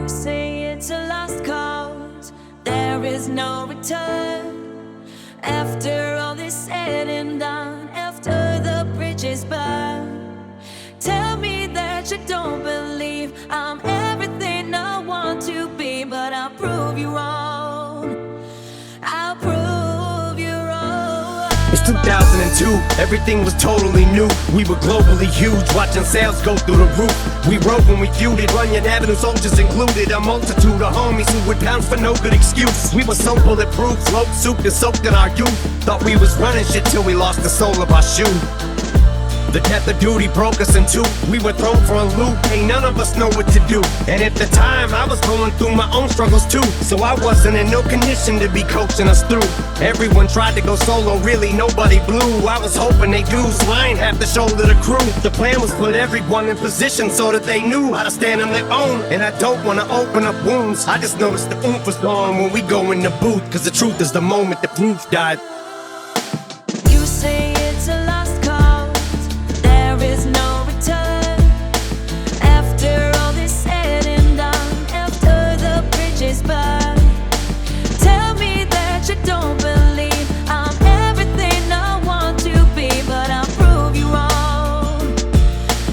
say it's a lost cause, there is no return. After all is said and done, after the bridge is burned, tell me that you don't believe I'm everything I want to be, but I'll prove you wrong. I'll prove you wrong. It's 2002, everything was totally new. We were globally huge, watching sales go through the roof. We rode when we feuded, Runyon Avenue soldiers included. A multitude of homies who would pounce for no good excuse. We were so bulletproof, smoked, souped and soaked in our youth. Thought we was running shit till we lost the sole of our shoe. The death of duty broke us in two. We were thrown for a loop, ain't none of us know what to do. And at the time, I was going through my own struggles too, so I wasn't in no condition to be coaching us through. Everyone tried to go solo, really nobody blew. I was hoping they do, so I ain't have to shoulder the crew. The plan was put everyone in position so that they knew how to stand on their own. And I don't wanna open up wounds, I just noticed the oomph was gone when we go in the booth. Cause the truth is the moment the proof died. You say it's a lost cause, there is no return. After all is said and done, after the bridge is burned, tell me that you don't believe I'm everything I want to be, but I'll prove you wrong.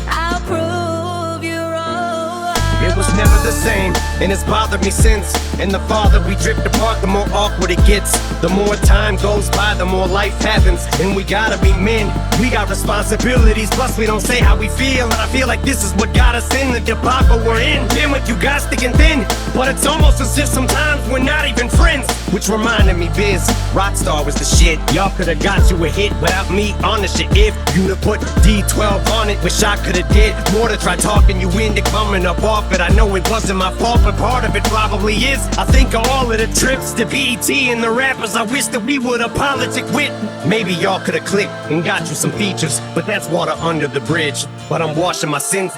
I'll prove you wrong. It was never the same, and it's bothered me since. And the farther we drift apart, the more awkward it gets. The more time goes by, the more life happens. And we gotta be men, we got responsibilities. Plus we don't say how we feel, and I feel like this is what got us in the debacle we're in. Been with you guys thick and thin, but it's almost as if sometimes we're not even friends. Which reminded me, Biz, Rockstar was the shit. Y'all could've got you a hit without me on the shit. If you'd have put D12 on it, wish I could've did more to try talking you into coming up off it. I know it wasn't my fault, but part of it probably is. I think of all of the trips to BET and the rappers I wish that we would've politic with. Maybe y'all could've clicked and got you some features, but that's water under the bridge. But I'm washing my sins.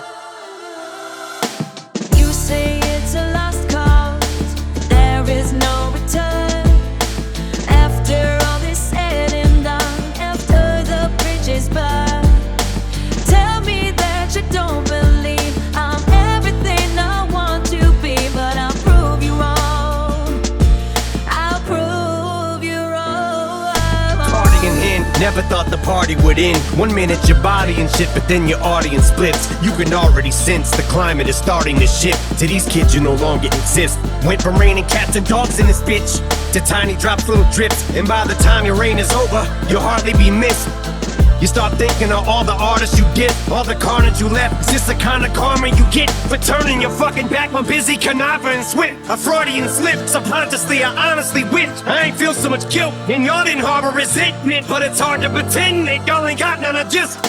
You say it's a lost cause, there is no return. After all is said and done, after the bridge is burned, tell me that you don't believe I'm everything I want to be, but I'll prove you wrong. I'll prove you wrong. Party in hand, never thought the party would end. 1 minute your body and shit, but then your audience splits. You can already sense the climate is starting to shift. To these kids you no longer exist. Went from raining cats and dogs in this bitch to tiny drops, little drips. And by the time your reign is over, you'll hardly be missed. You start thinking of all the artists you get, all the carnage you left. Is this the kind of karma you get for turning your fucking back on busy conniver and swift? A Freudian slip, subconsciously I honestly wish I ain't feel so much guilt and y'all didn't harbor resentment. But it's hard to pretend that y'all ain't got none, I just